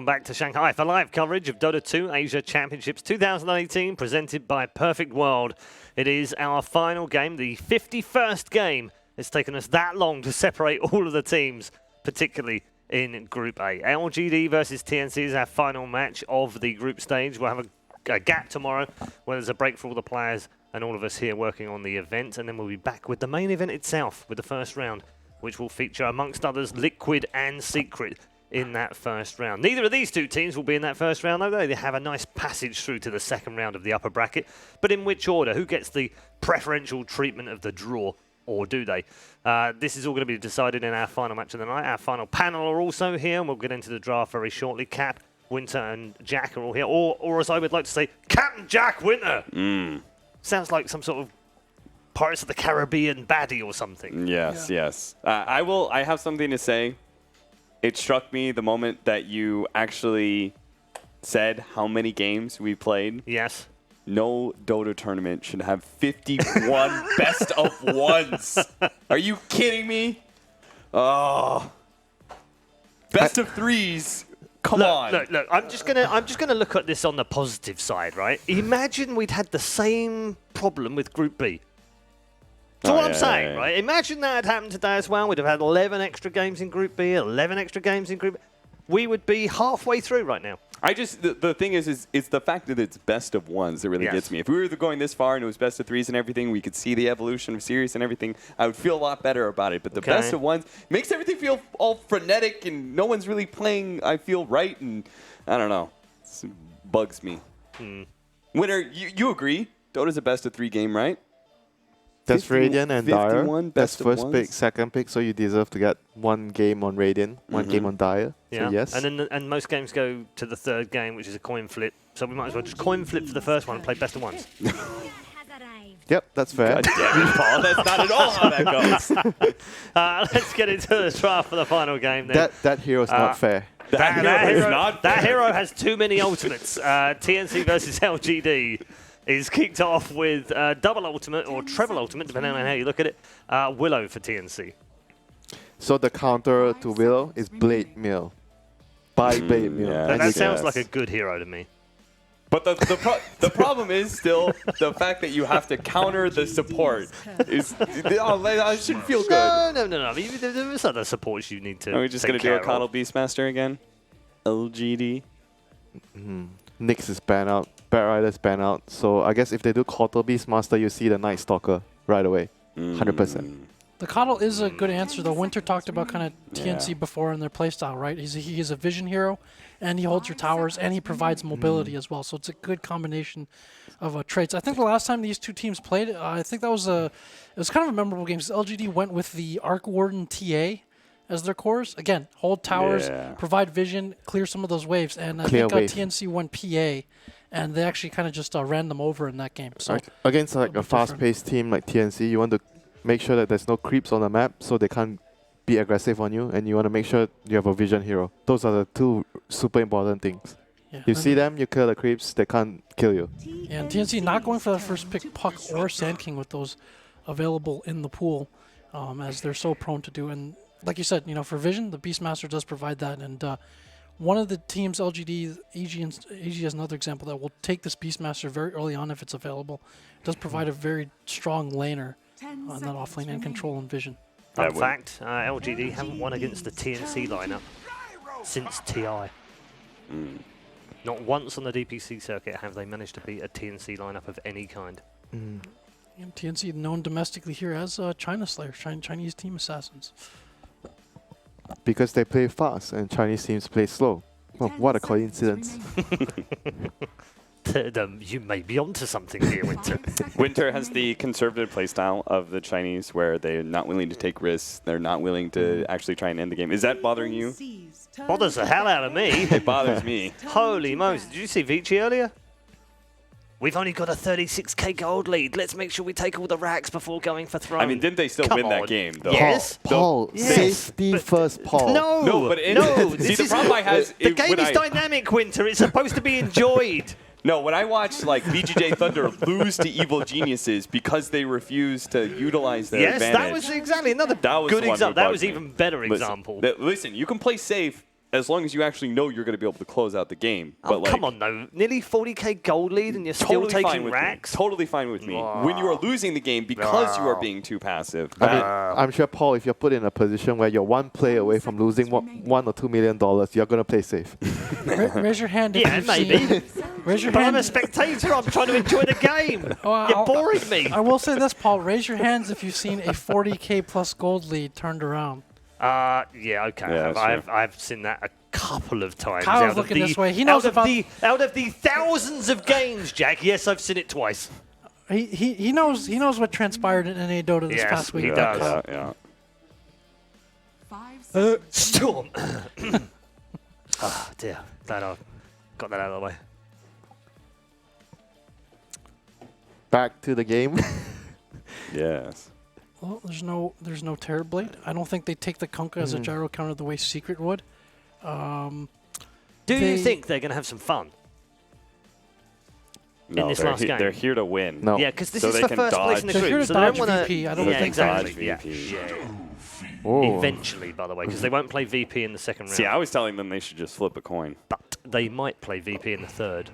back to Shanghai for live coverage of Dota 2 Asia Championships 2018, presented by Perfect World. It is our final game, the 51st game. It's taken us that long to separate all of the teams, particularly in Group A. LGD versus TNC is our final match of the group stage. We'll have a gap tomorrow where there's a break for all the players and all of us here working on the event, and then we'll be back with the main event itself with the first round, which will feature, amongst others, Liquid and Secret in that first round. Neither of these two teams will be in that first round, though. They have a nice passage through to the second round of the upper bracket. But in which order? Who gets the preferential treatment of the draw, or do they? This is all going to be decided in our final match of the night. Our final panel are also here, and we'll get into the draft very shortly. Cap, Winter, and Jack are all here. Or as I would like to say, Captain Jack Winter! Sounds like some sort of Pirates of the Caribbean baddie or something. Yes, yes. I have something to say. It struck me the moment that you actually said how many games we played. Yes. No Dota tournament should have 51 best of ones. Are you kidding me? Oh. Best of threes. Come on. Look. I'm just gonna look at this on the positive side, right? Imagine we'd had the same problem with Group B. That's all I'm saying, right? Imagine that had happened today as well. We'd have had 11 extra games in Group B, 11 extra games in Group B. We would be halfway through right now. The thing is it's the fact that it's best of ones that really gets me. If we were going this far and it was best of threes and everything, we could see the evolution of series and everything, I would feel a lot better about it. But the best of ones makes everything feel all frenetic and no one's really playing, I feel, right. And I don't know. It bugs me. Winner, you agree? Dota's a best of three game, right? That's Radiant and Dire. That's first ones. pick, second pick, so you deserve to get one game on Radiant, one game on Dire. Yeah. So yes. And most games go to the third game, which is a coin flip. So we might as well just coin flip for the first one and play best of ones. Yep, that's fair. God damn it, Paul. That's not at all how that goes. Let's get into the draft for the final game then. That hero's not fair. That hero has too many ultimates. TNC versus LGD is kicked off with double ultimate or treble ultimate, depending on how you look at it. Willow for TNC. So the counter to Willow is Blade Mill. By Blade Mill. Yeah, that sounds like a good hero to me. But the problem is still the fact that you have to counter the support. I should feel good. No. There's other supports you need to. Are we just going to do a Coddle Beastmaster again? LGD? Nyx is banned out. Bat Rider's banned out. So I guess if they do Coddle Beastmaster, you see the Night Stalker right away. 100%. The Coddle is a good answer, though. Winter talked about kind of TNC before in their playstyle, right? He's a vision hero, and he holds your towers, and he provides mobility as well. So it's a good combination of traits. I think the last time these two teams played, I think that was it was kind of a memorable game. LGD went with the Arc Warden TA as their cores. Again, hold towers, provide vision, clear some of those waves. And I think TNC went PA, and they actually kind of just ran them over in that game. So against like a fast-paced team like TNC, you want to make sure that there's no creeps on the map so they can't be aggressive on you, and you want to make sure you have a vision hero. Those are the two super important things. Yeah, you see them, you kill the creeps, they can't kill you. Yeah, and TNC not going for that first pick Puck or Sand King with those available in the pool, as they're so prone to do. And like you said, for vision, the Beastmaster does provide that. And one of the teams, LGD, AG is another example that will take this Beastmaster very early on if it's available. It does provide a very strong laner on that offlane and control and vision. Fun fact, LGD haven't won against the TNC lineup since TI. Not once on the DPC circuit have they managed to beat a TNC lineup of any kind. And TNC known domestically here as China Slayers, Chinese team assassins. Because they play fast and Chinese teams play slow. Oh, what a coincidence. You may be onto something here, Winter. Winter has the conservative playstyle of the Chinese where they're not willing to take risks. They're not willing to actually try and end the game. Is that bothering you? Bothers the hell out of me. It bothers me. Holy Moses. Did you see Vici earlier? We've only got a 36k gold lead. Let's make sure we take all the racks before going for throne. I mean, didn't they still win that game, though? Yes. Paul, safety first, Paul. No, but see, the problem I have the game is dynamic, Winter. It's supposed to be enjoyed. No, when I watch like VGJ Thunder lose to Evil Geniuses because they refuse to utilize their advantage. Yes, that was exactly another good example. That was even better example. Listen, you can play safe as long as you actually know you're going to be able to close out the game. Oh, but come on, though. Nearly 40k gold lead and you're still taking racks? Totally fine with me. When you are losing the game because you are being too passive. I mean, I'm sure, Paul, if you're put in a position where you're one play away from losing $1 or $2 million, you're going to play safe. Raise your hand if Yeah, you've maybe. seen. Raise your But I'm hand. a spectator. I'm trying to enjoy the game. You're boring me. I will say this, Paul. Raise your hands if you've seen a 40k plus gold lead turned around. Yeah, okay. Yeah, I've seen that a couple of times. Kyle's looking this way. He knows out about out of the thousands of games, Jack. Yes, I've seen it twice. he knows what transpired in NA Dota this past week. He does. Yeah. Storm. Oh dear. Glad I got that out of the way. Back to the game. Yes. Well, there's no Terror Blade. I don't think they take the Kunkka as a gyro counter the way Secret would. Do you think they're going to have some fun No, in this last game? they're here to win. No. Yeah, because this So is they the can first place in the dodge. They're group, here to so they don't dodge want VP. I don't yeah, think exactly. dodge Yeah. VP. Oh. Eventually, by the way, because they won't play VP in the second round. See, I was telling them they should just flip a coin. But they might play VP in the third.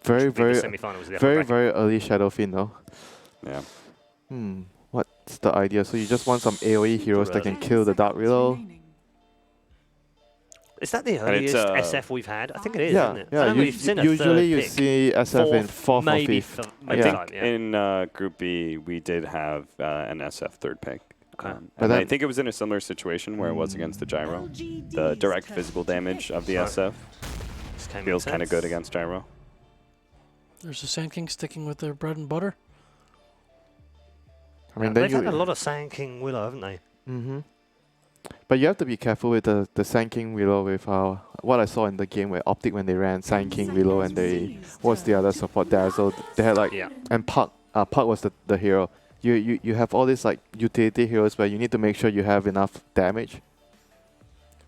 Very, very, Semi-finals. The upper bracket. very early Shadow Fiend, though. Yeah. What's the idea? So you just want some AoE heroes that can kill the Dark Willow? Is that the And it's, earliest SF we've had? I think it is, Yeah, isn't it? I yeah. know we've seen a Usually third you pick. see SF in fourth or maybe fifth. I Yeah. think yeah. in Group B, we did have an SF third pick. Okay. But And I that- think it was in a similar situation where it was against the Gyro. The direct physical damage of the SF This came feels in kind of sense. good against Gyro. There's the Sand King sticking with their bread and butter. I mean, They've then had a you. lot of Sand King Willow, haven't they? But you have to be careful with the Sand King Willow with what I saw in the game where Optic when they ran Sand King Willow and they what's the other support Dazzle. They had like Yeah. and Puck was the hero. You have all these like utility heroes where you need to make sure you have enough damage.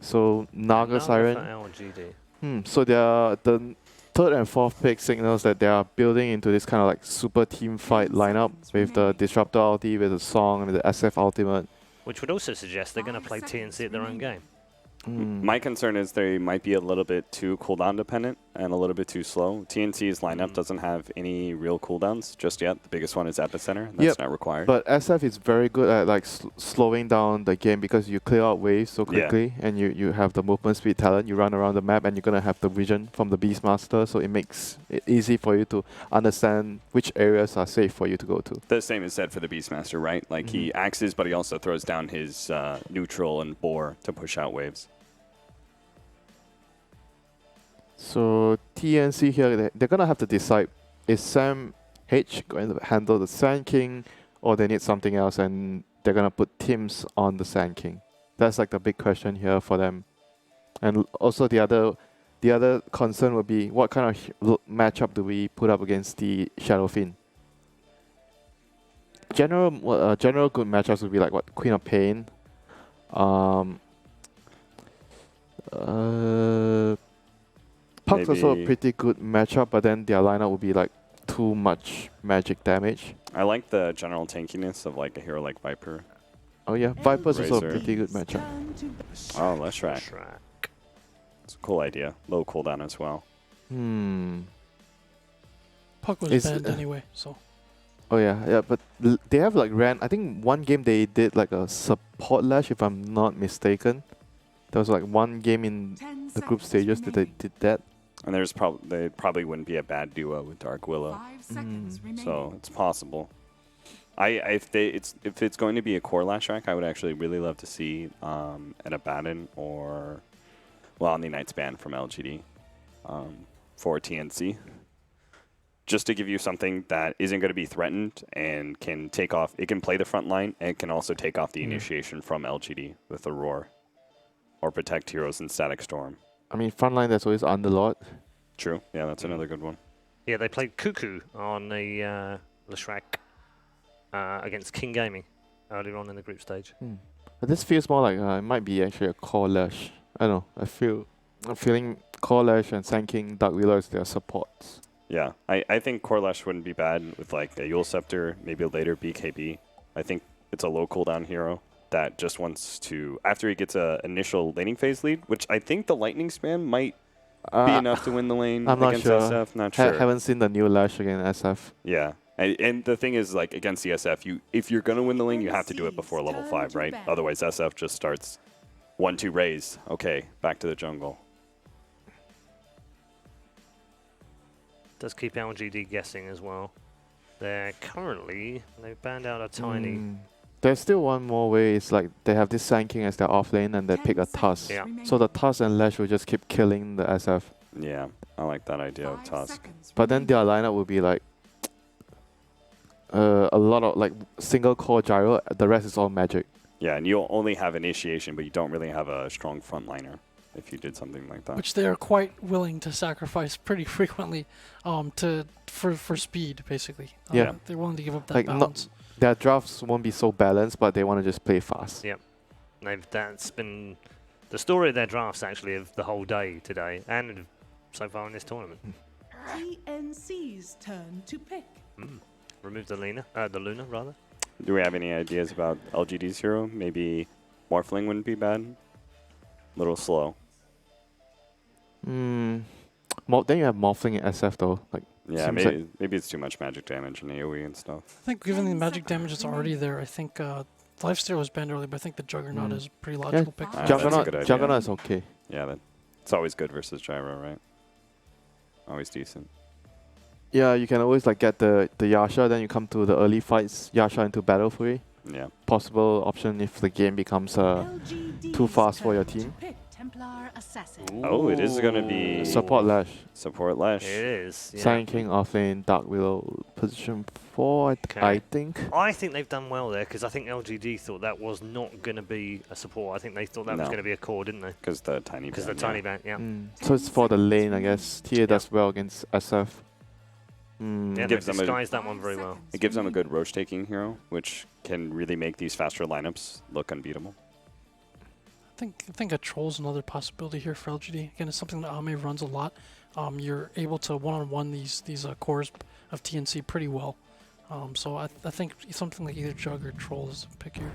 So Naga Naga Siren. for LGD. So they are the third and fourth pick signals that they are building into this kind of like super team fight lineup with the Disruptor ulti, with the Song, and with the SF ultimate. Which would also suggest they're going to play TNC at their own game. My concern is they might be a little bit too cooldown dependent and a little bit too slow. TNC's lineup doesn't have any real cooldowns just yet. The biggest one is Epicenter, and that's not required. But SF is very good at like slowing down the game because you clear out waves so quickly and you have the movement speed talent. You run around the map and you're going to have the vision from the Beastmaster, so it makes it easy for you to understand which areas are safe for you to go to. The same is said for the Beastmaster, right? Like he axes, but he also throws down his neutral and bore to push out waves. So TNC here, they're going to have to decide, is Sam H going to handle the Sand King or they need something else and they're going to put Tims on the Sand King? That's like the big question here for them. And also the other concern would be what kind of matchup do we put up against the Shadow Fiend? General good matchups would be like what, Queen of Pain, Puck's also a Maybe- pretty good matchup, but then their lineup would be like too much magic damage. I like the general tankiness of like a hero like Viper. Oh yeah, Viper's also a Razor. pretty good matchup. Oh, let's try. Track. It's a cool idea. Low cooldown as well. Puck was Is- banned anyway, so. Oh yeah, but they have like ran. I think one game they did like a support lash, if I'm not mistaken. There was like one game in the group stages that they did that. And they probably wouldn't be a bad duo with Dark Willow. So it's possible. If it's going to be a core lash rack, I would actually really love to see an Abaddon or Omni Knight's ban from LGD for TNC. Just to give you something that isn't going to be threatened and can take off. It can play the front line and can also take off the initiation from LGD with the Roar. Or protect heroes in Static Storm. I mean, frontline there's always Underlord. True. Yeah, that's another good one. Yeah, they played Cuckoo on the Lashrak against King Gaming earlier on in the group stage. But this feels more like it might be actually a core lash. I don't know. I'm feeling core lash and Sand King, Dark Wheeler as their supports. Yeah, I think Core Lash wouldn't be bad with like a Yule Scepter, maybe a later BKB. I think it's a low cooldown hero. that just wants to, after he gets a initial laning phase lead, which I think the lightning spam might be enough to win the lane I'm not against sure. SF. Not sure. Haven't seen the new Lash against SF. Yeah. And the thing is, like, against the SF, if you're going to win the lane, you have to do it before level 5, right? Otherwise, SF just starts 1-2 raise. Okay, back to the jungle. Does keep LGD guessing as well. They've banned out a tiny. There's still one more way. It's like they have this Sand King as their off lane and they pick a Tusk. Yeah. So the Tusk and Lash will just keep killing the SF. Yeah, I like that idea of Tusk. But then their lineup will be like a lot of like single core gyro. The rest is all magic. Yeah, and you'll only have initiation, but you don't really have a strong frontliner if you did something like that. Which they are quite willing to sacrifice pretty frequently for speed, basically. Yeah. They're willing to give up that Like balance. Their drafts won't be so balanced, but they want to just play fast. Yep. That's been the story of their drafts, actually, of the whole day today, and so far in this tournament. TNC's turn to pick. Remove the Luna, rather. Do we have any ideas about LGD's hero? Maybe Morphling wouldn't be bad. Little slow. Then you have Morphling in SF though. Like Yeah, maybe it's too much magic damage and AoE and stuff. I think given the magic damage that's already there, I think Lifesteal was banned early, but I think the Juggernaut is a pretty logical pick. That's a good idea. Juggernaut is okay. Yeah, it's always good versus Gyro, right? Always decent. Yeah, you can always like get the Yasha, then you come to the early fights, Yasha into battle for you. Yeah. Possible option if the game becomes too fast for your team. Oh, it is going to be Support Lash. Support Lash. It is. Yeah. Sand King offlane, Dark Willow, position 4, I think. I think they've done well there because I think LGD thought that was not going to be a support. I think they thought that was going to be a core, didn't they? Because the tiny ban. Yeah. So it's for the lane, I guess. TA does well against SF. Yeah, they've disguised that one very well. It gives them a good roach taking hero, which can really make these faster lineups look unbeatable. I think a Troll's another possibility here for LGD. Again, it's something that Ame runs a lot. You're able to one-on-one these cores of TNC pretty well. So I think something like either Jug or Troll is a pick here.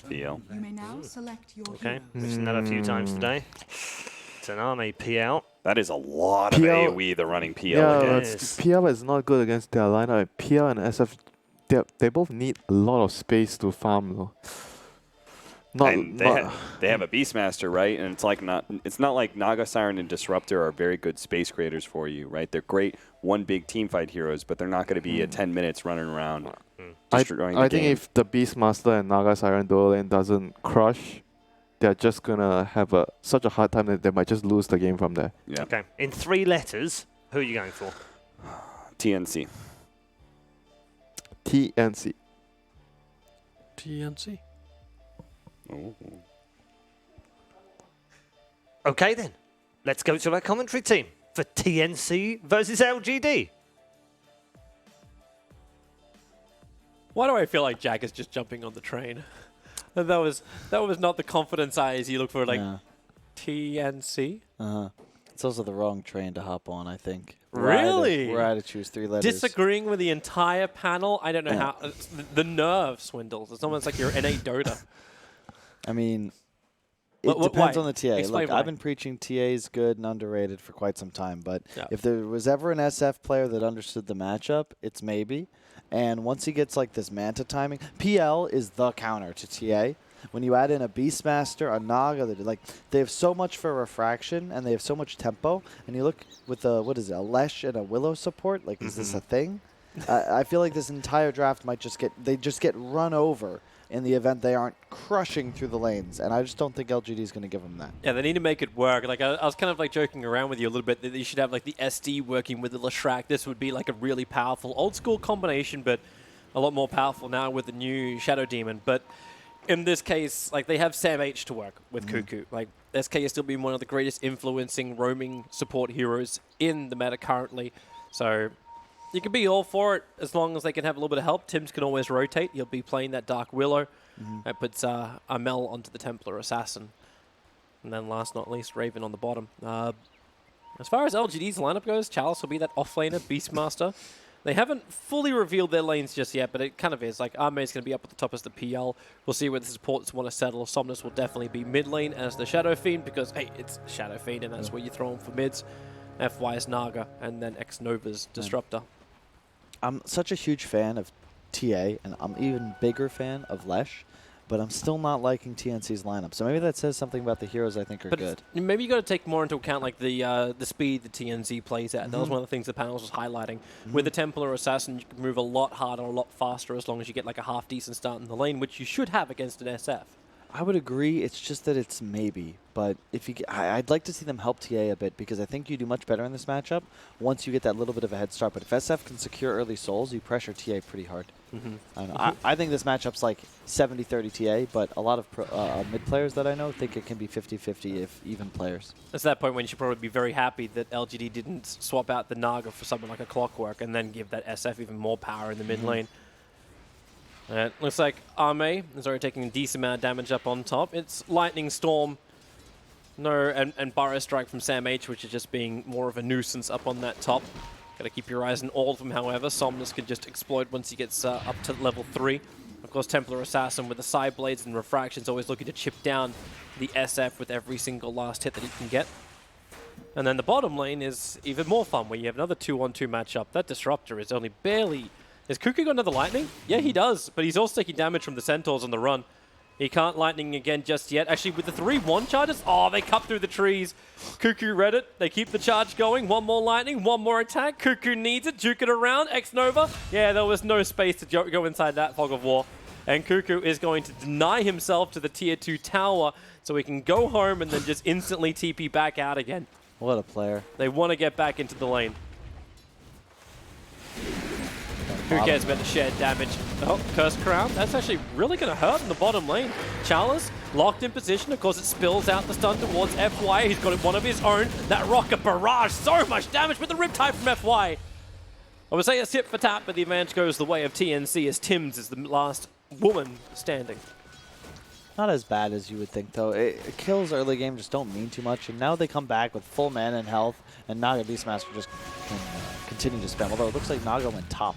PL. You may now select your Okay, we've seen that a few times today. It's an Ame PL. That is a lot of AoE they're running PL against. PL is not good against their lineup. PL and SF, they both need a lot of space to farm though. They have a Beastmaster, right? And it's not like Naga Siren and Disruptor are very good space creators for you, right? They're great one big team fight heroes, but they're not going to be 10 minutes running around destroying the game. I think if the Beastmaster and Naga Siren dual lane doesn't crush, they're just gonna have such a hard time that they might just lose the game from there. Yeah. Okay. In 3 letters, who are you going for? TNC. TNC. TNC. Oh. Okay then, let's go to our commentary team for TNC versus LGD. Why do I feel like Jack is just jumping on the train? That was not the confidence eyes you look for, like TNC. It's also the wrong train to hop on, I think. Really? We're out to choose 3 letters. Disagreeing with the entire panel. I don't know how. The nerve swindles. It's almost like you're innate Dota. I mean, it depends on the TA. Explain Look, why. I've been preaching TA is good and underrated for quite some time, but if there was ever an SF player that understood the matchup, it's maybe. And once he gets like this Manta timing, PL is the counter to TA. When you add in a Beastmaster, a Naga, they have so much for refraction and they have so much tempo. And you look with a Lesh and a Willow support. Like, is this a thing? I feel like this entire draft might just get run over in the event they aren't crushing through the lanes. And I just don't think LGD is going to give them that. Yeah, they need to make it work. Like I was kind of like joking around with you a little bit that you should have like the SD working with the Leshrac. This would be like a really powerful old school combination, but a lot more powerful now with the new Shadow Demon. But in this case, like they have Sam H to work with Cuckoo. Like SK has still been one of the greatest influencing roaming support heroes in the meta currently. So you can be all for it as long as they can have a little bit of help. Tims can always rotate. He'll be playing that Dark Willow. That puts Amel onto the Templar Assassin. And then last not least, Raven on the bottom. As far as LGD's lineup goes, Chalice will be that offlaner, Beastmaster. They haven't fully revealed their lanes just yet, but it kind of is. Like, Arme's going to be up at the top as the PL. We'll see where the supports want to settle. Somnus will definitely be mid lane as the Shadow Fiend, because, hey, it's Shadow Fiend, and that's where you throw them for mids. FY is Naga, and then X Nova's Disruptor. I'm such a huge fan of TA, and I'm even bigger fan of Lesh, but I'm still not liking TNC's lineup. So maybe that says something about the heroes I think are good. Maybe you got to take more into account like the speed the TNC plays at. That was one of the things the panels was highlighting. With the Templar Assassin, you can move a lot harder, a lot faster, as long as you get like a half decent start in the lane, which you should have against an SF. I would agree. It's just that it's maybe. But if you, I'd like to see them help TA a bit, because I think you do much better in this matchup once you get that little bit of a head start. But if SF can secure early souls, you pressure TA pretty hard. I don't know. I think this matchup's like 70-30 TA, but a lot of mid players that I know think it can be 50-50 if even players. It's that point when you should probably be very happy that LGD didn't swap out the Naga for something like a Clockwork and then give that SF even more power in the mid lane. It looks like Arme is already taking a decent amount of damage up on top. It's Lightning Storm, and Burrow Strike from Sam H, which is just being more of a nuisance up on that top. Got to keep your eyes on all of them, however. Somnus can just explode once he gets up to level 3. Of course, Templar Assassin with the side blades and refractions always looking to chip down the SF with every single last hit that he can get. And then the bottom lane is even more fun, where you have another 2-on-2 matchup. That Disruptor is only barely... Has Cuckoo got another Lightning? Yeah, he does, but he's also taking damage from the Centaurs on the run. He can't Lightning again just yet. Actually, with the 3-1 charges, oh, they cut through the trees. Cuckoo read it. They keep the charge going. One more Lightning, one more attack. Cuckoo needs it. Juke it around. X-Nova. Yeah, there was no space to go inside that Fog of War. And Cuckoo is going to deny himself to the Tier 2 tower so he can go home and then just instantly TP back out again. What a player. They want to get back into the lane. Who cares about the shared damage? Oh, Cursed Crown. That's actually really going to hurt in the bottom lane. Chalice locked in position. Of course, it spills out the stun towards FY. He's got one of his own. That Rocket Barrage. So much damage with the Riptide from FY. I would say a tip for tap, but the advantage goes the way of TNC as Tim's is the last woman standing. Not as bad as you would think, though. Kills early game just don't mean too much, and now they come back with full mana and health, and Naga Beastmaster just can continue to spam, although it looks like Naga went top,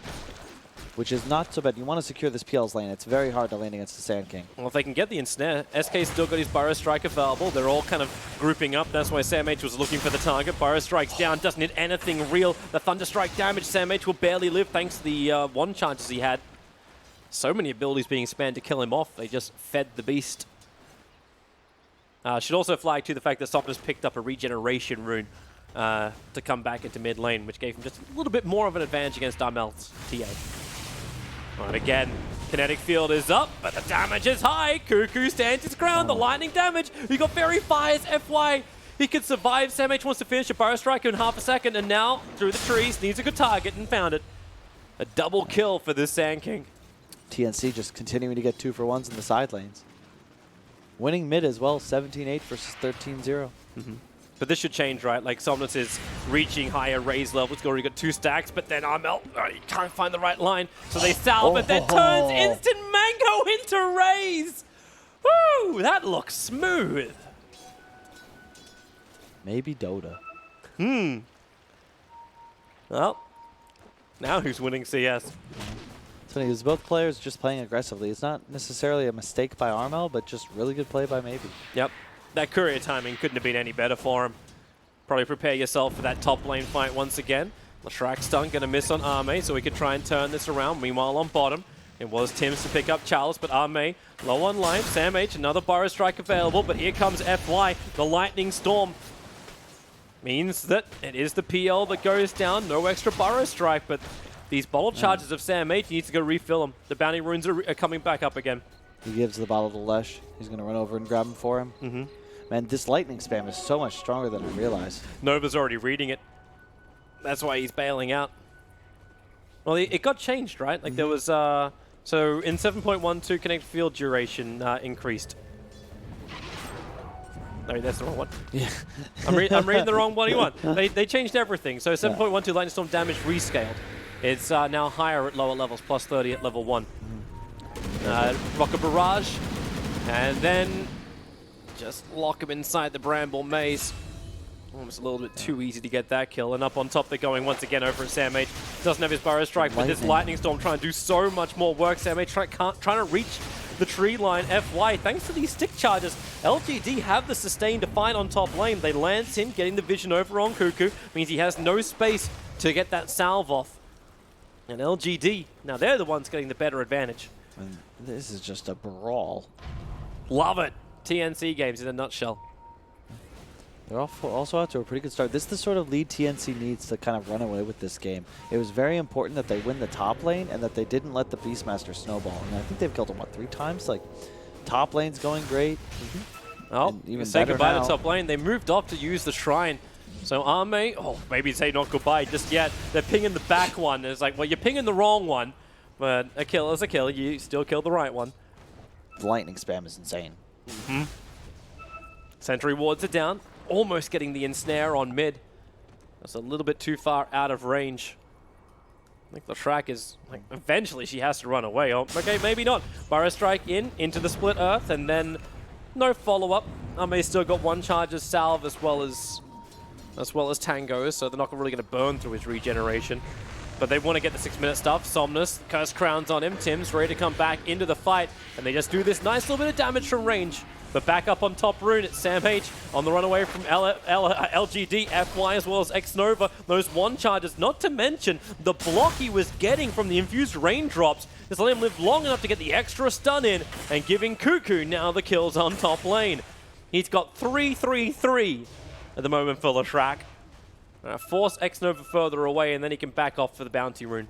which is not so bad. You want to secure this PL's lane. It's very hard to lane against the Sand King. Well, if they can get the ensnare, SK's still got his Burrow Strike available. They're all kind of grouping up. That's why Sam H was looking for the target. Burrow Strike's down, doesn't hit anything real. The Thunder Strike damage, Sam H will barely live thanks to the one charges he had. So many abilities being spammed to kill him off. They just fed the beast. Should also flag, too, the fact that Somnus picked up a regeneration rune to come back into mid lane, which gave him just a little bit more of an advantage against Darmel's TA. All right, again, kinetic field is up, but the damage is high. Cuckoo stands his ground. The lightning damage. He got Fairy Fires. FY. He could survive. Sam H wants to finish a Burrow Strike in half a second, and now through the trees needs a good target and found it. A double kill for this Sand King. TNC just continuing to get 2-for-1s in the side lanes. Winning mid as well, 17-8 versus 13-0. But this should change, right? Like, Somnus is reaching higher raise levels. He's already got 2 stacks, but then Armel, he can't find the right line. So they salve, but then turns instant mango into raise. Woo! That looks smooth. Maybe Dota. Well, now who's winning CS? It's funny because both players just playing aggressively. It's not necessarily a mistake by Armel, but just really good play by Maybe. Yep. That courier timing couldn't have been any better for him. Probably prepare yourself for that top lane fight once again. Lashrak stun going to miss on Arme, so we could try and turn this around. Meanwhile, on bottom, it was Tim's to pick up Chalice, but Arme low on life. Sam H, another Burrow Strike available, but here comes FY. The Lightning Storm means that it is the PL that goes down. No extra Burrow Strike, but these bottle charges of Sam H needs to go refill them. The bounty runes are coming back up again. He gives the bottle to Lesh. He's going to run over and grab him for him. Man, this lightning spam is so much stronger than I realized. Nova's already reading it. That's why he's bailing out. Well, it got changed, right? Like there was, so in 7.12, connect field duration increased. No, that's the wrong one. Yeah. I'm reading the wrong bloody one. They changed everything. So 7.12 Lightning Storm damage rescaled. It's now higher at lower levels, plus 30 at level 1. Rocket Barrage, and then just lock him inside the Bramble Maze. Almost a little bit too easy to get that kill. And up on top, they're going once again over at Sam H. Doesn't have his Burrow Strike, but this Lightning Storm trying to do so much more work. Sam H trying to reach the tree line. FY, thanks to these stick charges, LGD have the sustain to fight on top lane. They lance him, getting the vision over on Cuckoo. Means he has no space to get that salve off. And LGD, now they're the ones getting the better advantage. And this is just a brawl. Love it. TNC games in a nutshell. They're also out to a pretty good start. This is the sort of lead TNC needs to kind of run away with this game. It was very important that they win the top lane and that they didn't let the Beastmaster snowball. And I think they've killed him, what, 3 times? Like, top lane's going great. Oh, even say goodbye to top lane. They moved off to use the Shrine. So Arme, oh, maybe say not goodbye just yet. They're pinging the back one. It's like, well, you're pinging the wrong one, but a kill is a kill. You still killed the right one. The lightning spam is insane. Sentry wards are down. Almost getting the ensnare on mid. That's a little bit too far out of range. I think the track is, like, eventually she has to run away. Oh, okay, maybe not. Burrow Strike into the split earth, and then no follow-up. Arme still got 1 charge as salve as well as Tango, so they're not really going to burn through his regeneration. But they want to get the 6-minute stuff. Somnus, Curse Crowns on him. Tim's ready to come back into the fight, and they just do this nice little bit of damage from range. But back up on top rune, it's Sam H on the runaway from LGD, FY as well as X-Nova. Those 1 charges, not to mention the block he was getting from the infused raindrops. Just let him live long enough to get the extra stun in, and giving Cuckoo now the kills on top lane. He's got 3-3-3 at the moment for Lashrak. Force X-Nova further away, and then he can back off for the bounty rune.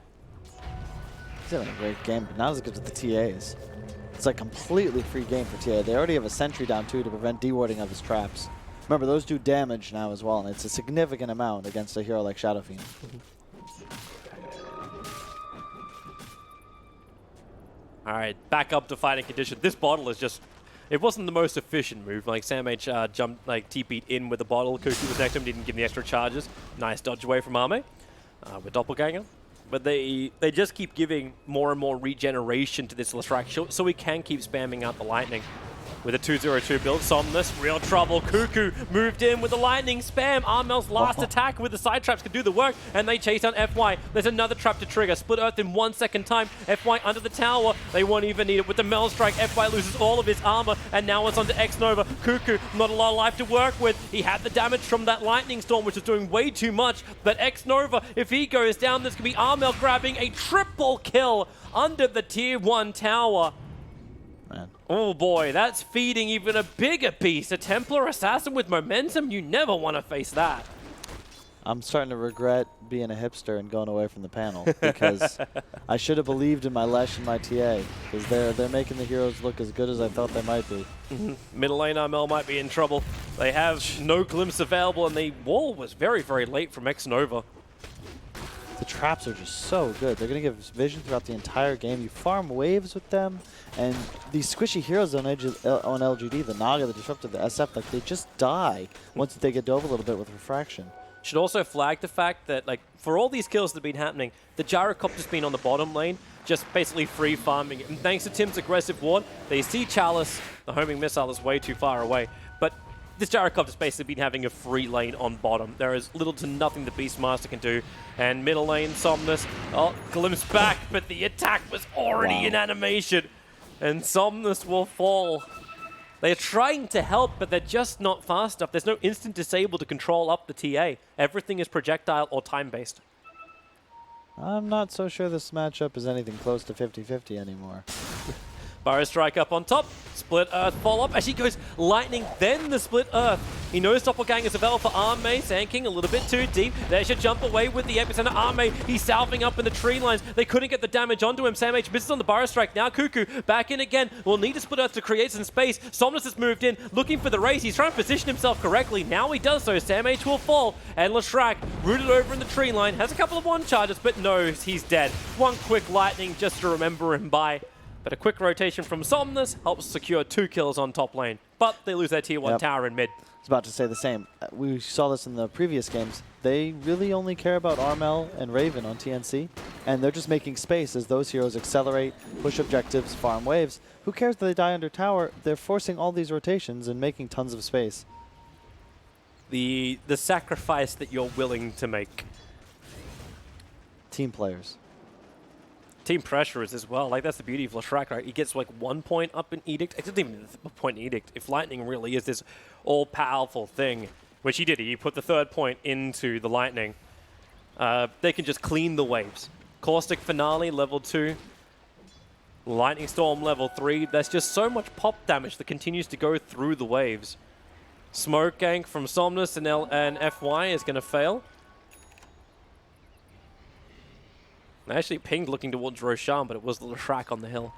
He's having a great game, but not as good with the TAs. It's like completely free game for TA. They already have a sentry down too to prevent dewarding of his traps. Remember, those do damage now as well, and it's a significant amount against a hero like Shadow Fiend. All right, back up to fighting condition. This bottle is just, it wasn't the most efficient move. Like Sam H jumped, like TP'd in with the bottle. Cuckoo was next to him, didn't give him the extra charges. Nice dodge away from Arme with Doppelganger. But they just keep giving more and more regeneration to this Lashrak, so we can keep spamming out the lightning. With a 2-0-2 build, Somnus, real trouble. Cuckoo moved in with the lightning spam. Armel's last attack with the side traps could do the work, and they chase down FY. There's another trap to trigger. Split Earth in 1 second time. FY under the tower. They won't even need it. With the Mel Strike, FY loses all of his armor, and now it's onto X-Nova. Cuckoo, not a lot of life to work with. He had the damage from that lightning storm, which was doing way too much. But X-Nova, if he goes down, this could be Armel grabbing a triple kill under the tier 1 tower. Man. Oh boy, that's feeding even a bigger beast. A Templar Assassin with momentum, you never want to face that. I'm starting to regret being a hipster and going away from the panel because I should have believed in my Lesh and my TA because they're making the heroes look as good as I thought they might be. Middle lane Armel might be in trouble. They have no glimpse available, and the wall was very, very late from X-Nova. The traps are just so good. They're going to give vision throughout the entire game. You farm waves with them, and these squishy heroes on LGD, the Naga, the Disruptor, the SF, like they just die once they get dove a little bit with Refraction. Should also flag the fact that, like, for all these kills that have been happening, the Gyrocopter's been on the bottom lane, just basically free farming it. And thanks to Tim's aggressive ward, they see Chalice. The homing missile is way too far away, but this Gyrocopter's basically been having a free lane on bottom. There is little to nothing the Beastmaster can do. And middle lane, Somnus, glimpse back, but the attack was already in animation. And Somnus will fall. They're trying to help, but they're just not fast enough. There's no instant disable to control up the TA. Everything is projectile or time-based. I'm not so sure this matchup is anything close to 50-50 anymore. Burrow Strike up on top. Split Earth follow-up as he goes Lightning, then the Split Earth. He knows Doppelganger's available for Arme. Sand King a little bit too deep. There's your jump away with the Epicenter. Arme, he's salving up in the tree lines. They couldn't get the damage onto him. Sam H misses on the Burrow Strike. Now Cuckoo back in again. Will need a Split Earth to create some space. Somnus has moved in, looking for the race. He's trying to position himself correctly. Now he does so. Sam H will fall. And Lashrak, rooted over in the tree line, has a couple of 1 charges, but knows he's dead. One quick Lightning just to remember him by. But a quick rotation from Somnus helps secure 2 kills on top lane. But they lose their tier 1 tower in mid. I was about to say the same. We saw this in the previous games. They really only care about Armel and Raven on TNC, and they're just making space as those heroes accelerate, push objectives, farm waves. Who cares that they die under tower? They're forcing all these rotations and making tons of space. the sacrifice that you're willing to make. Team players. Team pressure is as well. Like, that's the beauty of Leshrac, right? He gets like 1 point up in Edict. It's not even a point in Edict. If Lightning really is this all-powerful thing, which he did, he put the 3rd point into the Lightning, they can just clean the waves. Caustic Finale, level 2. Lightning Storm, level 3. There's just so much pop damage that continues to go through the waves. Smoke Gank from Somnus and FY is going to fail. I actually pinged looking towards Roshan, but it was Leshrac on the hill.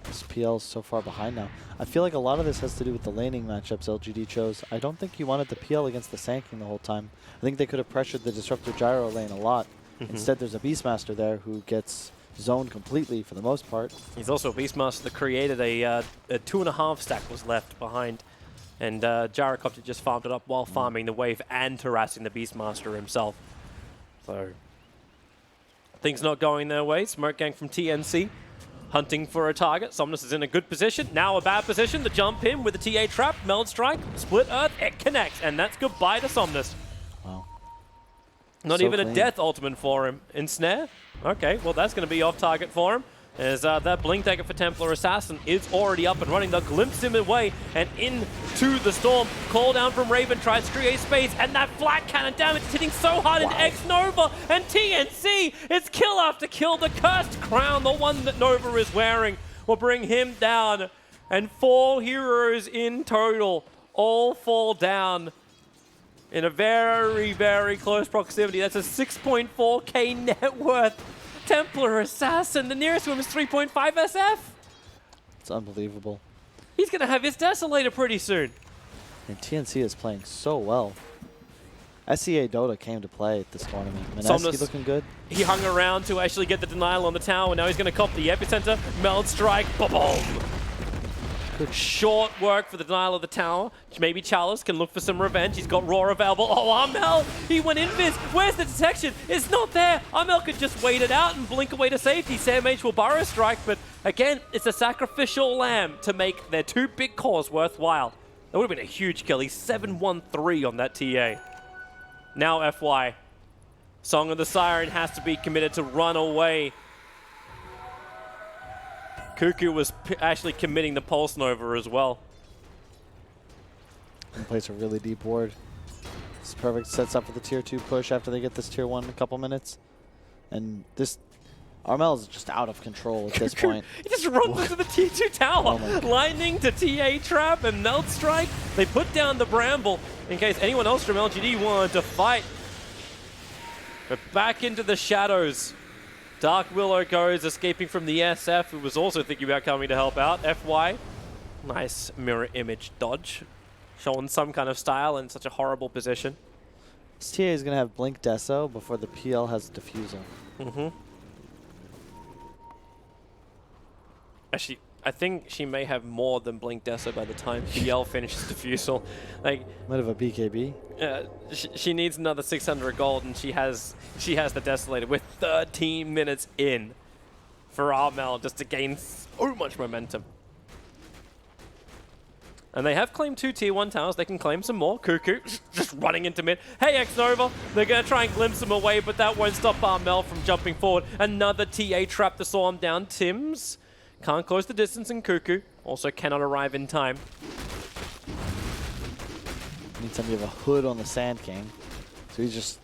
SPL is so far behind now. I feel like a lot of this has to do with the laning matchups LGD chose. I don't think you wanted the PL against the Sand King the whole time. I think they could have pressured the Disruptor Gyro lane a lot. Instead, there's a Beastmaster there who gets zoned completely for the most part. He's also a Beastmaster that created a 2.5 stack was left behind. And Gyrocopter just farmed it up while farming the wave and harassing the Beastmaster himself. So, things not going their way. Smoke Gang from TNC hunting for a target. Somnus is in a good position. Now a bad position. The jump in with the TA trap. Meld Strike. Split Earth. It connects. And that's goodbye to Somnus. Wow. Not So even clean. a death ultimate for him. Ensnare? Okay, well that's going to be off target for him. As that Blink Dagger for Templar Assassin is already up and running. They'll glimpse him away and into the storm. Call down from Raven, tries to create space, and that flat cannon damage is hitting so hard in X-Nova, and TNC, it's kill after kill. The cursed crown, the one that Nova is wearing, will bring him down. And 4 heroes in total all fall down in a very, very close proximity. That's a 6.4k net worth Templar Assassin. The nearest one is 3.5 SF. It's unbelievable. He's going to have his Desolator pretty soon. And TNC is playing so well. SEA Dota came to play at this tournament. Somnus Mineski looking good. He hung around to actually get the denial on the tower. Now he's going to cop the epicenter. Meld Strike. Boom! Good short work for the denial of the tower. Maybe Chalice can look for some revenge. He's got Roar available. Oh, Armel! He went invis. Where's the detection? It's not there. Armel could just wait it out and blink away to safety. Sam H will Burrow Strike, but again, it's a sacrificial lamb to make their 2 big cores worthwhile. That would have been a huge kill. He's 7-1-3 on that TA. Now FY. Song of the Siren has to be committed to run away. Cuckoo was actually committing the Pulse Nova as well. And plays a really deep ward. It's perfect. Sets up for the tier 2 push after they get this tier 1 in a couple minutes. And this Armel is just out of control at this point. He just runs into the T2 tower. Oh Lightning to TA Trap and Melt Strike. They put down the Bramble in case anyone else from LGD wanted to fight. But back into the shadows. Dark Willow goes, escaping from the SF, who was also thinking about coming to help out. FY. Nice mirror image dodge. Showing some kind of style in such a horrible position. This TA is going to have Blink Deso before the PL has Diffusal. Actually, I think she may have more than Blink Deso by the time PL finishes Diffusal. Like, Might have a BKB. she needs another 600 gold, and she has the Desolator with 13 minutes in for Armel just to gain so much momentum. And they have claimed 2 tier 1 towers. They can claim some more. Cuckoo just running into mid. Hey, X-Nova. They're going to try and glimpse him away, but that won't stop Armel from jumping forward. Another TA trap to saw him down. Tims can't close the distance, and Cuckoo also cannot arrive in time. Anytime you have a hood on the Sand King. So he's just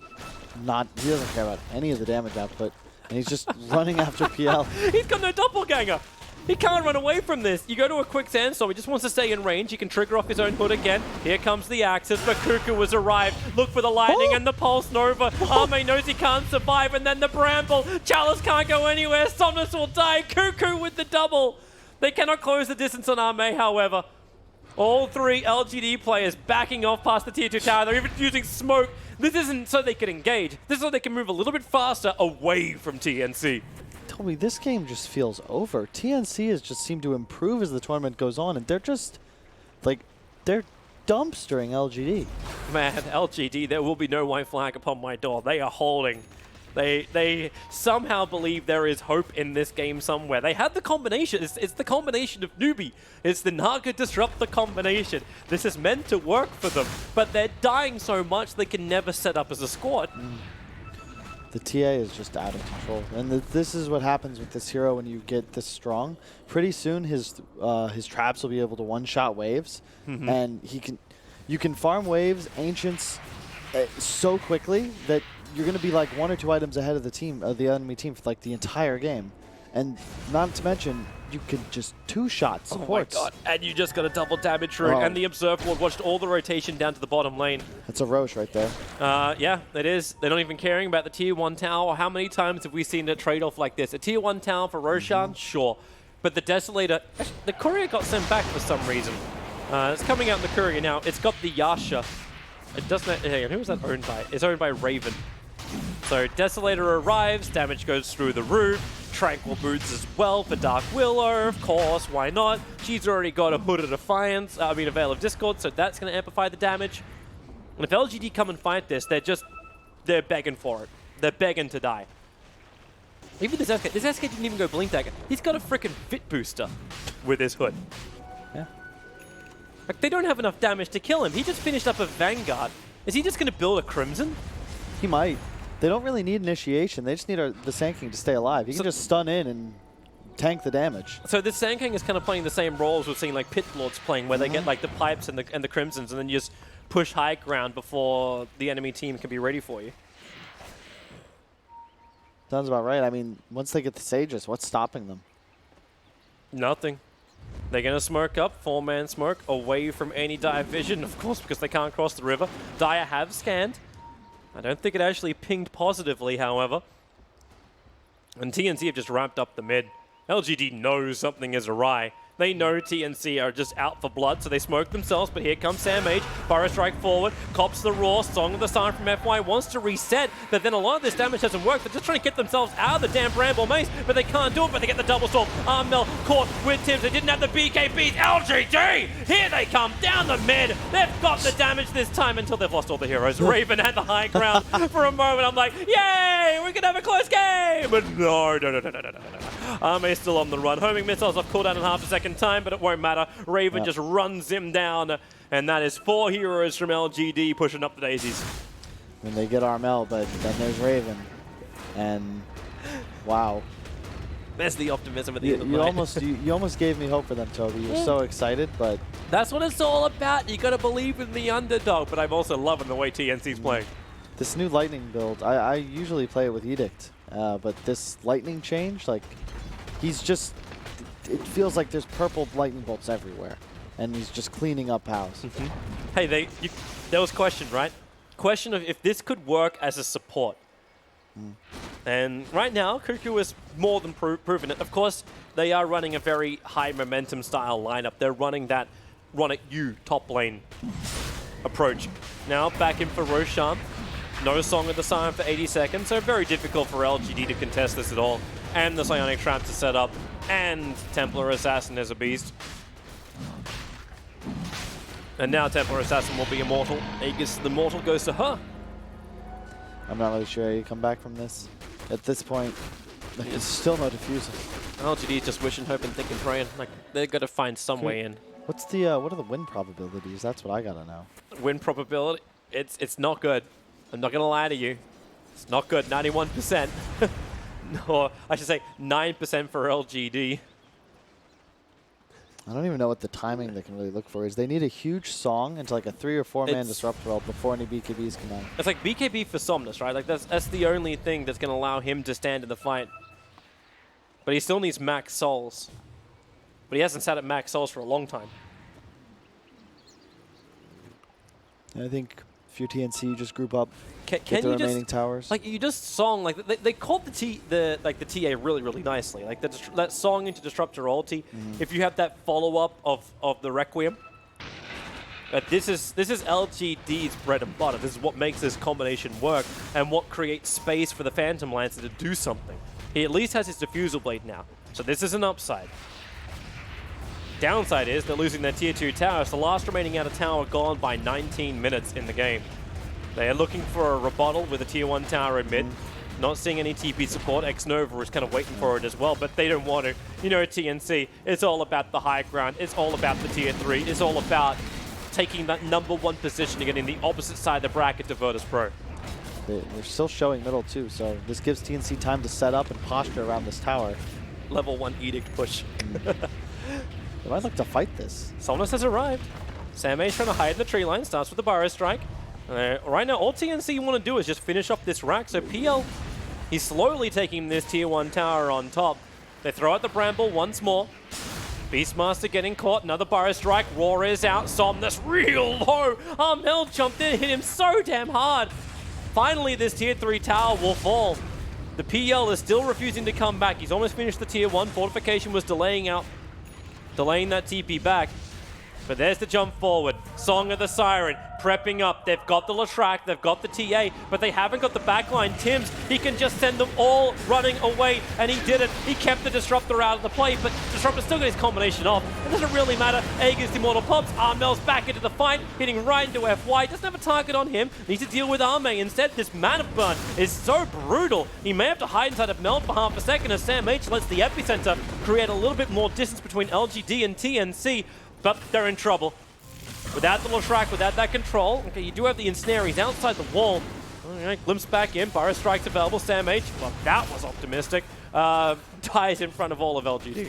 not, he doesn't care about any of the damage output. And he's just running after PL. He's got no doppelganger. He can't run away from this. You go to a quick sandstorm. He just wants to stay in range. He can trigger off his own hood again. Here comes the Axis, but Cuckoo has arrived. Look for the Lightning and the Pulse Nova. Arme knows he can't survive, and then the Bramble. Chalice can't go anywhere. Somnus will die. Cuckoo with the double. They cannot close the distance on Arme, however. All 3 LGD players backing off past the tier 2 tower. They're even using smoke. This isn't so they can engage. This is so they can move a little bit faster away from TNC. Toby, this game just feels over. TNC has just seemed to improve as the tournament goes on, and they're just, like, they're dumpstering LGD. Man, LGD, there will be no white flag upon my door. They are holding They somehow believe there is hope in this game somewhere. They have the combination. It's the combination of newbie. It's the Naga Disruptor combination. This is meant to work for them, but they're dying so much they can never set up as a squad. The TA is just out of control, and this is what happens with this hero when you get this strong. Pretty soon, his traps will be able to one-shot waves, and you can farm waves, ancients, so quickly that you're going to be like 1 or 2 items ahead of the enemy team for like the entire game, and not to mention you can just 2-shot supports. Oh my god! And you just got a double damage rune, and the Observer Ward watched all the rotation down to the bottom lane. That's a Roche right there. Yeah, it is. They're not even caring about the tier 1 tower. How many times have we seen a trade-off like this? A tier 1 tower for Roshan? Sure. But the Desolator, the courier got sent back for some reason. It's coming out in the courier now. It's got the Yasha. It doesn't. Hang on, who was that owned by? It's owned by Raven. So Desolator arrives, damage goes through the roof, Tranquil Boots as well for Dark Willow, of course, why not? She's already got a Hood of Defiance, a Veil of Discord, so that's going to amplify the damage. And if LGD come and fight this, they're begging for it. They're begging to die. Even this SK didn't even go Blink Dagger. He's got a freaking Fit Booster with his Hood. Yeah. Like, they don't have enough damage to kill him. He just finished up a Vanguard. Is he just going to build a Crimson? He might. They don't really need initiation. They just need the Sand King to stay alive. He can just stun in and tank the damage. So this Sand King is kind of playing the same roles we've seen like Pit Lords playing, where they get like the pipes and the Crimsons, and then you just push high ground before the enemy team can be ready for you. Sounds about right. I mean, once they get the Sages, what's stopping them? Nothing. They're going to smoke up, 4-man smoke, away from any Dire vision, of course, because they can't cross the river. Dire have scanned. I don't think it actually pinged positively, however. And TNC have just ramped up the mid. LGD knows something is awry. They know TNC are just out for blood, so they smoke themselves, but here comes Sam H. Burrow strike forward, cops the Roar, Song of the Siren from FY, wants to reset, but then a lot of this damage doesn't work. They're just trying to get themselves out of the damn Bramble Maze, but they can't do it, but they get the double storm. Armel caught with Tims, they didn't have the BKBs. LGD! Here they come, down the mid. They've got the damage this time until they've lost all the heroes. Raven had the high ground for a moment. I'm like, yay, we can have a close game! But no. Arme's still on the run. Homing missiles off cooldown in half a second time, but it won't matter. Raven just runs him down, and that is 4 heroes from LGD pushing up the daisies. When they get Armel, but then there's Raven, and wow. There's the optimism at the end of the you night. you almost gave me hope for them, Toby. You're so excited, but that's what it's all about. You got to believe in the underdog, but I'm also loving the way TNC's playing. This new Lightning build, I usually play it with Edict, but this Lightning change, like, he's just, it feels like there's purple lightning bolts everywhere, and he's just cleaning up house. Hey, there was question, right? Question of if this could work as a support. And right now, Cuckoo is more than proven it. Of course, they are running a very high momentum style lineup. They're running that run at you top lane approach. Now back in for Roshan. No Song of the Siren for 80 seconds, so very difficult for LGD to contest this at all. And the Psionic Trap to set up, and Templar Assassin is a beast. And now Templar Assassin will be immortal. Aegis the Mortal goes to her. I'm not really sure how you come back from this. At this point, like, it's still no diffusal. LGD is just wishing, hoping, thinking, praying. Like, they've got to find some way in. What's the what are the win probabilities? That's what I gotta know. Win probability? It's not good. I'm not gonna lie to you. It's not good. 91%. Or I should say 9% for LGD. I don't even know what the timing they can really look for is. They need a huge song into like a 3 or 4 man disruptor ult before any BKBs come out. It's like BKB for Somnus, right? Like that's the only thing that's going to allow him to stand in the fight. But he still needs max souls. But he hasn't sat at max souls for a long time. And I think if you're TNC, you just group up, Can get the you remaining just, towers. Like you just song like they called the TA really nicely. Like that song into Disruptor ulti. If you have that follow up of the Requiem, this is LGD's bread and butter. This is what makes this combination work and what creates space for the Phantom Lancer to do something. He at least has his Diffusal Blade now, so this is an upside. Downside is they're losing their tier 2 tower. It's the last remaining outer tower gone by 19 minutes in the game. They are looking for a rebuttal with a tier 1 tower in mid. Not seeing any TP support. X-Nova is kind of waiting for it as well, but they don't want to. You know, TNC, it's all about the high ground. It's all about the tier 3. It's all about taking that #1 position and getting the opposite side of the bracket to Virtus Pro. They're still showing middle too, so this gives TNC time to set up and posture around this tower. Level 1 Edict push. They might look to fight this. Somnus has arrived. Sam's trying to hide in the tree line. Starts with the Burrow Strike. Right now, all TNC want to do is just finish off this rack. So PL, he's slowly taking this tier 1 tower on top. They throw out the Bramble once more. Beastmaster getting caught. Another Burrow Strike. Roar is out. Somnus real low. Armel jumped in, hit him so damn hard. Finally, this tier 3 tower will fall. The PL is still refusing to come back. He's almost finished the tier 1. Fortification was delaying that TP back. But there's the jump forward. Song of the Siren, prepping up. They've got the Lashrak, they've got the TA, but they haven't got the backline. Tims, he can just send them all running away, and he did it. He kept the Disruptor out of the play, but Disruptor still got his combination off. It doesn't really matter. Aegis Immortal pops. Armel's back into the fight, hitting right into FY. Doesn't have a target on him. Needs to deal with Arme. Instead, this Mana Burn is so brutal. He may have to hide inside of Mel for half a second as Sam H lets the epicenter create a little bit more distance between LGD and TNC. But they're in trouble. Without the Lashrak, without that control. Okay, you do have the Ensnare. He's outside the wall. All right, glimpse back in. Burrow Strike's available. Sam H, well, that was optimistic. Dies in front of all of LGD.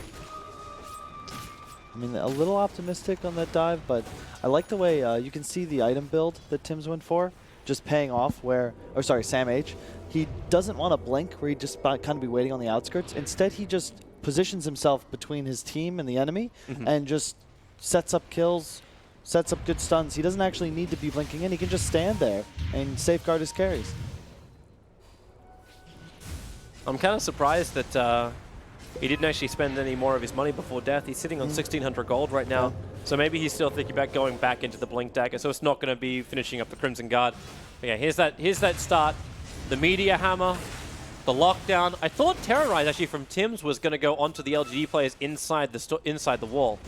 I mean, a little optimistic on that dive, but I like the way you can see the item build that Tims went for, just paying off where, or sorry, Sam H. He doesn't want to blink where he just kind of be waiting on the outskirts. Instead, he just positions himself between his team and the enemy and just sets up kills, sets up good stuns. He doesn't actually need to be blinking in. He can just stand there and safeguard his carries. I'm kind of surprised that he didn't actually spend any more of his money before death. He's sitting on 1,600 gold right now. So maybe he's still thinking about going back into the Blink Dagger. So it's not going to be finishing up the Crimson Guard. But yeah, here's that start. The Meteor Hammer, the lockdown. I thought Terrorize actually from Tims was going to go onto the LGD players inside the wall.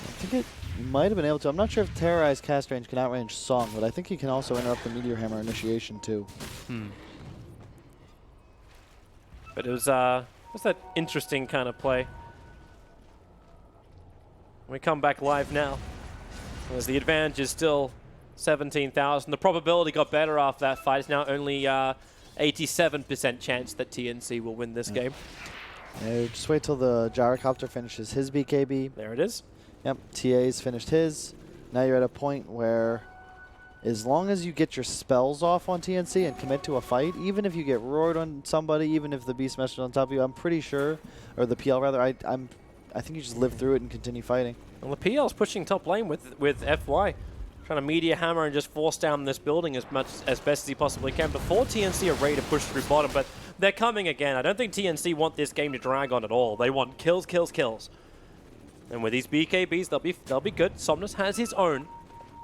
I think it might have been able to. I'm not sure if Terrorize cast range can outrange Song, but I think he can also interrupt the Meteor Hammer initiation too. But it was that interesting kind of play. We come back live now. As the advantage is still 17,000. The probability got better after that fight. It's now only 87% chance that TNC will win this game. Yeah, just wait till the Gyrocopter finishes his BKB. There it is. Yep, TA's finished his. Now you're at a point where as long as you get your spells off on TNC and commit to a fight, even if you get roared on somebody, even if the Beast Meshes on top of you, I'm pretty sure, or the PL rather, I think you just live through it and continue fighting. Well, the PL's pushing top lane with FY. Trying to Meteor Hammer and just force down this building as best as he possibly can before TNC are ready to push through bottom, but they're coming again. I don't think TNC want this game to drag on at all. They want kills, kills, kills. And with these BKBs, they'll be good. Somnus has his own,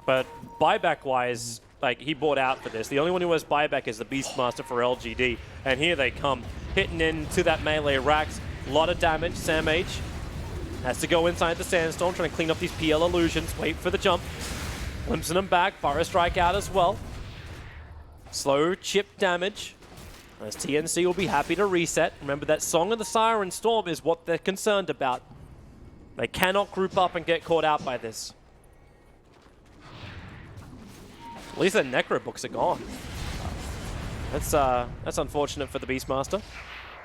but buyback-wise, like, he bought out for this. The only one who has buyback is the Beastmaster for LGD, and here they come, hitting into that melee racks. A lot of damage. Sam H has to go inside the Sandstorm, trying to clean up these PL illusions. Wait for the jump. Glimpsing them back. Burrow Strike out as well. Slow chip damage. As TNC will be happy to reset. Remember, that Song of the Siren Storm is what they're concerned about. They cannot group up and get caught out by this. At least their Necro books are gone. That's unfortunate for the Beastmaster.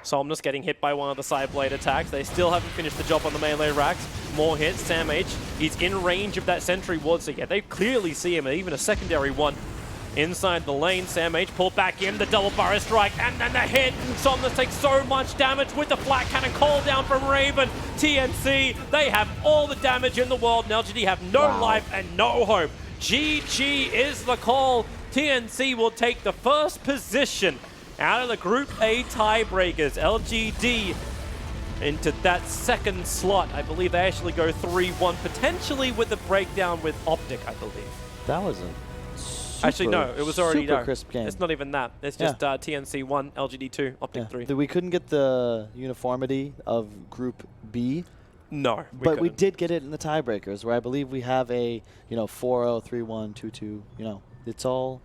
Somnus getting hit by one of the side blade attacks. They still haven't finished the job on the melee racks. More hits. Sam H, he's in range of that sentry ward. So yeah, they clearly see him, and even a secondary one inside the lane. Sam H pulled back in, the double Burrow Strike, and then the hit. Somnus takes so much damage with the flat cannon call down from Raven. TNC, they have all the damage in the world, and LGD have no life and no hope. GG is the call. TNC will take the first position out of the Group A tiebreakers. LGD into that second slot. I believe they actually go 3-1, potentially with the breakdown with Optic, I believe. That was a actually, no, it was already super crisp game. It's not even that. It's just TNC 1, LGD 2, Optic 3. We couldn't get the uniformity of Group B. No, but we did get it in the tiebreakers, where I believe we have a 4-0, 3-1, 2-2.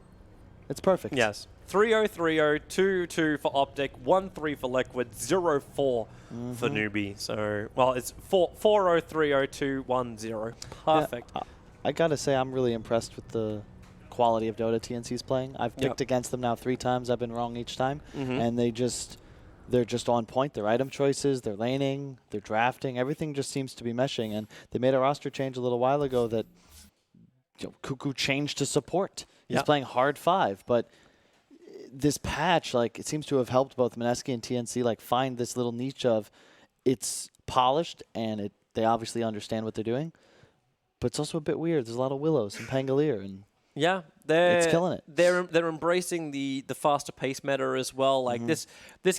It's perfect. Yes. 3-0, 3-0, 2-2 for Optic, 1-3 for Liquid, 0-4 for Newbie. So, well, it's 4-0, 3-0, 2-1-0. Perfect. Yeah, I gotta say, I'm really impressed with the quality of Dota TNC's playing. I've picked against them now 3 times. I've been wrong each time. And they're just on point. Their item choices, their laning, their drafting, everything just seems to be meshing. And they made a roster change a little while ago that Cuckoo changed to support. He's playing hard 5, but this patch, like, it seems to have helped both Mineski and TNC like find this little niche of it's polished and they obviously understand what they're doing, but it's also a bit weird. There's a lot of Willows and Pangolier, and it's killing it. They're embracing the faster pace meta as well. Like this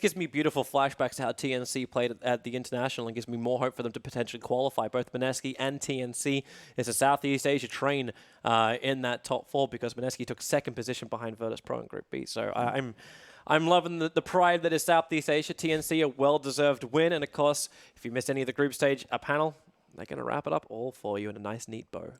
gives me beautiful flashbacks to how TNC played at the international, and gives me more hope for them to potentially qualify. Both Mineski and TNC is a Southeast Asia train in that top 4 because Mineski took 2nd position behind Virtus Pro in Group B. So I'm loving the pride that is Southeast Asia. TNC, a well-deserved win, and of course, if you missed any of the group stage, a panel, they're going to wrap it up all for you in a nice, neat bow.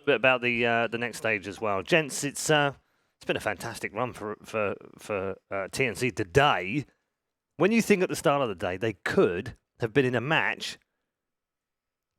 Bit about the next stage as well, gents. It's been a fantastic run for TNC today. When you think at the start of the day they could have been in a match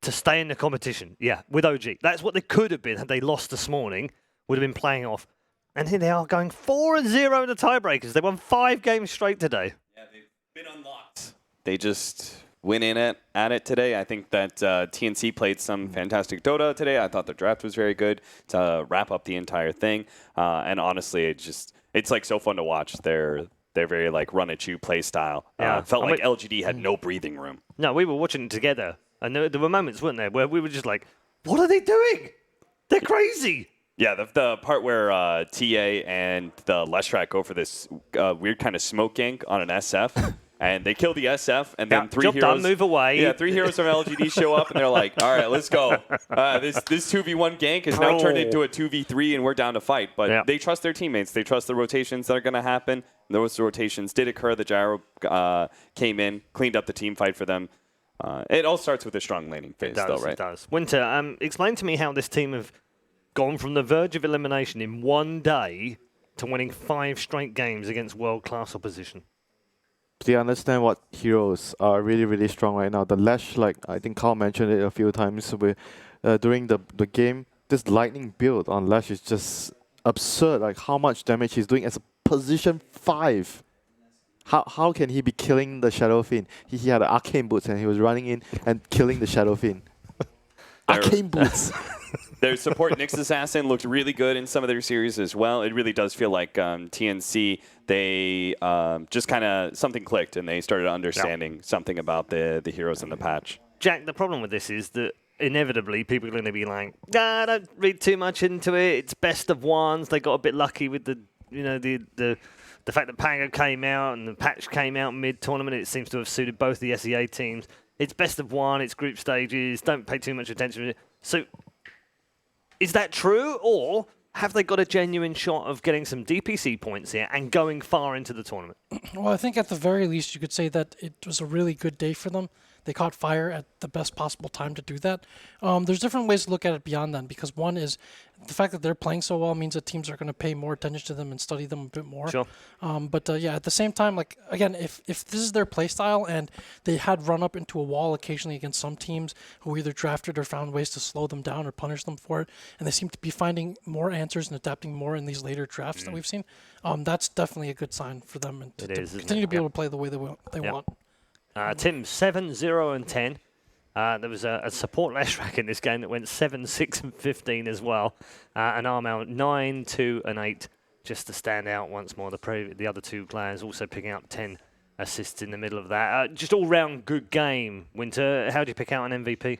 to stay in the competition, with OG. That's what they could have been had they lost this morning. Would have been playing off, and here they are going 4-0 in the tiebreakers. They won 5 games straight today. Yeah, they've been unlocked. They just went in at it today. I think that TNC played some fantastic Dota today. I thought the draft was very good to wrap up the entire thing. And honestly, it's like so fun to watch. They're very like run at you play style. Felt like LGD had no breathing room. No, we were watching it together, and there were moments, weren't there, where we were just like, "What are they doing? They're crazy." Yeah, the part where TA and the Leshrac go for this weird kind of smoke gank on an SF. And they kill the SF, and then 3 heroes. Done, move away. Yeah, 3 heroes from LGD show up, and they're like, "All right, let's go." This 2v1 gank is now turned into a 2v3, and we're down to fight. But they trust their teammates. They trust the rotations that are going to happen. Those rotations did occur. The gyro came in, cleaned up the team fight for them. It all starts with a strong laning phase, though, right? It does. Winter, explain to me how this team have gone from the verge of elimination in one day to winning 5 straight games against world-class opposition. They understand what heroes are really, really strong right now. The Lash, like I think Carl mentioned it a few times during the game, this lightning build on Lash is just absurd. Like how much damage he's doing as a position 5. How can he be killing the Shadow Fiend? He had arcane boots and he was running in and killing the Shadow Fiend. Arcane boots. Their support Nyx Assassin looked really good in some of their series as well. It really does feel like TNC, they just kind of something clicked and they started understanding something about the heroes in the patch. Jack, the problem with this is that inevitably people are going to be like, "Nah, don't read too much into it. It's best of ones. They got a bit lucky with the fact that Pango came out and the patch came out mid-tournament. It seems to have suited both the SEA teams. It's best of one. It's group stages. Don't pay too much attention to it." So is that true, or have they got a genuine shot of getting some DPC points here and going far into the tournament? Well, I think at the very least you could say that it was a really good day for them. They caught fire at the best possible time to do that. There's different ways to look at it beyond that, because one is the fact that they're playing so well means that teams are going to pay more attention to them and study them a bit more. Sure. But at the same time, like again, if this is their play style and they had run up into a wall occasionally against some teams who either drafted or found ways to slow them down or punish them for it, and they seem to be finding more answers and adapting more in these later drafts that we've seen, that's definitely a good sign for them and to continue to be able to play the way they want. Tim, 7-0 and 10. There was a support Leshrac in this game that went 7-6 and 15 as well. And Armel 9-2 and 8 just to stand out once more. The other 2 players also picking up 10 assists in the middle of that. Just all-round good game. Winter, how do you pick out an MVP?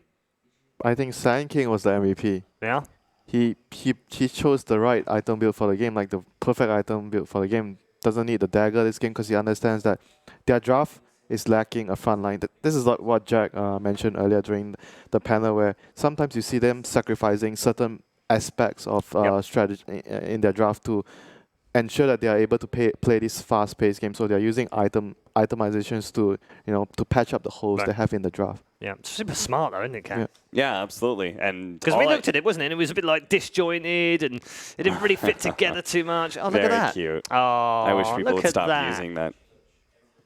I think Sand King was the MVP. Yeah? He chose the right item build for the game, like the perfect item build for the game. Doesn't need the dagger this game because he understands that their draft is lacking a front line. This is like what Jack mentioned earlier during the panel, where sometimes you see them sacrificing certain aspects of strategy in their draft to ensure that they are able to play this fast-paced game. So they're using itemizations to to patch up the holes they have in the draft. Yeah, super smart though, isn't it, Kat? Yeah, absolutely. And because we looked at it, wasn't it? And it was a bit like disjointed, and it didn't really fit together too much. Oh, look at that! Very cute. Oh, I wish people would stop that. using that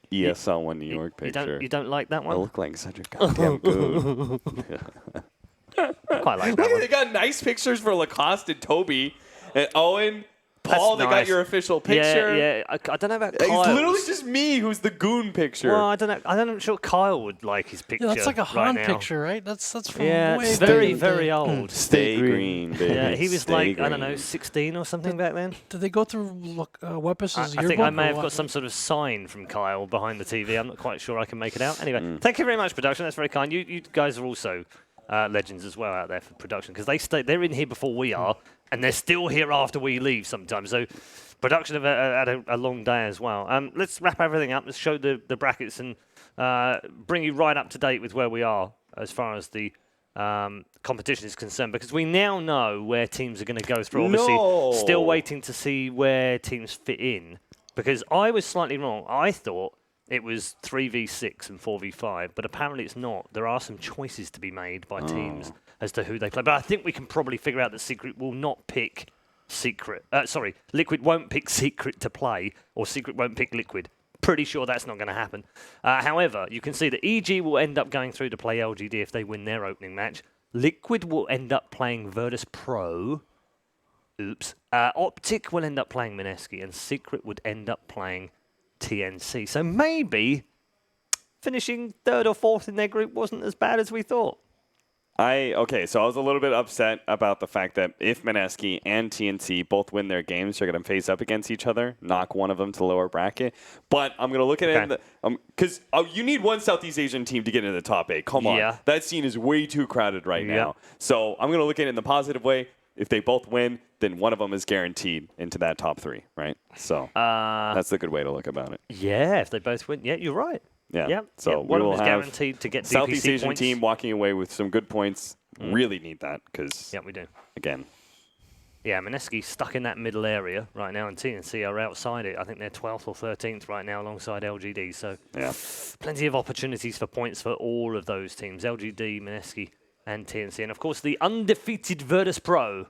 ESL One New York picture. You don't like that one? I look like such a goddamn goon. Quite like that Look, one. they got nice pictures for Lacoste and Toby and Owen. Paul, That's they got nice. your official picture. Yeah. I don't know about Kyle. It's literally just me who's the goon picture. Well, I don't know. I'm sure Kyle would like his picture. Yeah, that's like a right Han now. picture, right? That's from Yeah, way it's back very, in the day. very old. Stay green, baby. Yeah, he was Stay like, green. I don't know, 16 or something back then. Did they go through Wepus's I yearbook? think I may or have what? got some sort of sign from Kyle behind the TV. I'm not quite sure I can make it out. Anyway, thank you very much, production. That's very kind. You guys are also legends as well out there for production, because they're in here before we are, and they're still here after we leave sometimes. So production have had a long day as well. Let's wrap everything up. Let's show the brackets and bring you right up to date with where we are as far as the competition is concerned, because we now know where teams are going to go through. Obviously, still waiting to see where teams fit in, because I was slightly wrong. I thought it was 3v6 and 4v5, but apparently it's not. There are some choices to be made by teams as to who they play. But I think we can probably figure out that Secret will not pick Liquid won't pick Secret to play, or Secret won't pick Liquid. Pretty sure that's not going to happen. However, you can see that EG will end up going through to play LGD if they win their opening match. Liquid will end up playing Virtus Pro. Oops. Optic will end up playing Mineski, and Secret would end up playing TNC. So maybe finishing third or fourth in their group wasn't as bad as we thought. So I was a little bit upset about the fact that if Mineski and TNC both win their games, they're going to face up against each other, knock one of them to the lower bracket. But I'm going to look at it because you need one Southeast Asian team to get into the top 8. Come on. Yeah. That scene is way too crowded right now. So I'm going to look at it in the positive way. If they both win, then one of them is guaranteed into that top 3, right? So that's a good way to look about it. Yeah, if they both win. Yeah, you're right. Yeah. So we will have guaranteed to get Southeast DPC Asian points. team walking away with some good points. Really need that because, Yeah, we do. again, Yeah, Mineski stuck in that middle area right now, and TNC are outside it. I think they're 12th or 13th right now alongside LGD. So plenty of opportunities for points for all of those teams, LGD, Mineski, and TNC. And, of course, the undefeated Virtus Pro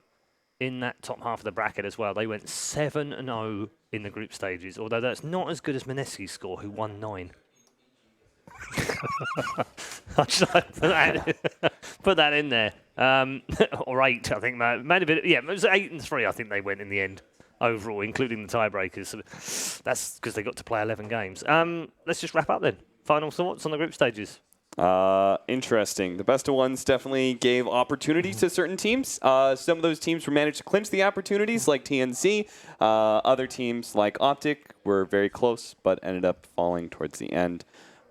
in that top half of the bracket as well. They went 7-0 in the group stages, although that's not as good as Mineski's score, who won 9. Should I put that in there? Or 8, I think. Maybe a bit, yeah, it was 8 and 3, I think they went in the end overall, including the tiebreakers. So that's because they got to play 11 games. Let's just wrap up then. Final thoughts on the group stages? Interesting. The best of ones definitely gave opportunities to certain teams. Some of those teams managed to clinch the opportunities, like TNC. Other teams, like Optic, were very close, but ended up falling towards the end.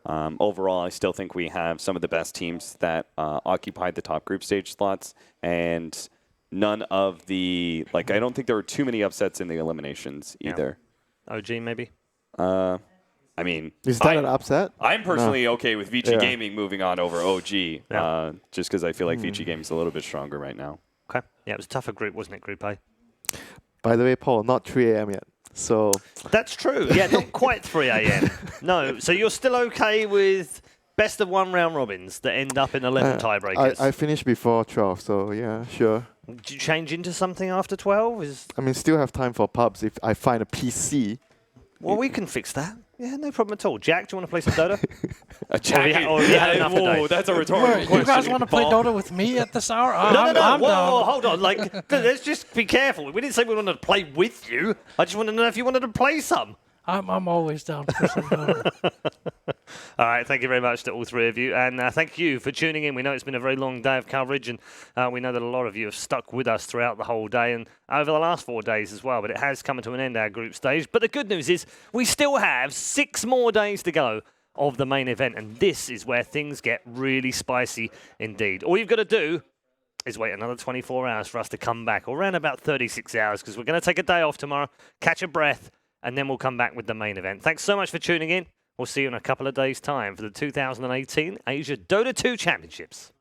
Overall, I still think we have some of the best teams that occupied the top group stage slots, and none of the, I don't think there were too many upsets in the eliminations either. OG, maybe? I mean, is that an upset? I'm personally okay with Vici Gaming moving on over OG, just because I feel like Vici Gaming is a little bit stronger right now. Okay. Yeah, it was a tougher group, wasn't it, Group A? By the way, Paul, not 3 a.m. yet. So that's true. Yeah, not quite 3 a.m. No, so you're still okay with best of 1 round robins that end up in 11 tiebreakers? I finished before 12, so yeah, sure. Do you change into something after 12? I mean, still have time for pubs if I find a PC. Well, we can fix that. Yeah, no problem at all. Jack, do you want to play some Dota? Jack, or have you had enough today? That's a rhetorical question. You guys want to play Dota with me at this hour? No. I'm Whoa, down. hold on. Let's just be careful. We didn't say we wanted to play with you. I just wanted to know if you wanted to play some. I'm always down for some Dota. All right, thank you very much to all 3 of you. And thank you for tuning in. We know it's been a very long day of coverage, and we know that a lot of you have stuck with us throughout the whole day and over the last 4 days as well. But it has come to an end, our group stage. But the good news is we still have 6 more days to go of the main event, and this is where things get really spicy indeed. All you've got to do is wait another 24 hours for us to come back, or around about 36 hours, because we're going to take a day off tomorrow, catch a breath, and then we'll come back with the main event. Thanks so much for tuning in. We'll see you in a couple of days' time for the 2018 Asia Dota 2 Championships.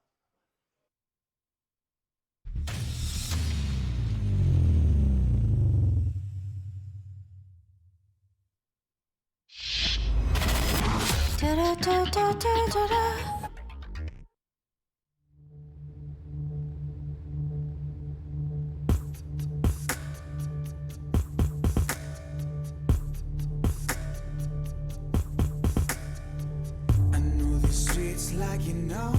I know the streets like you know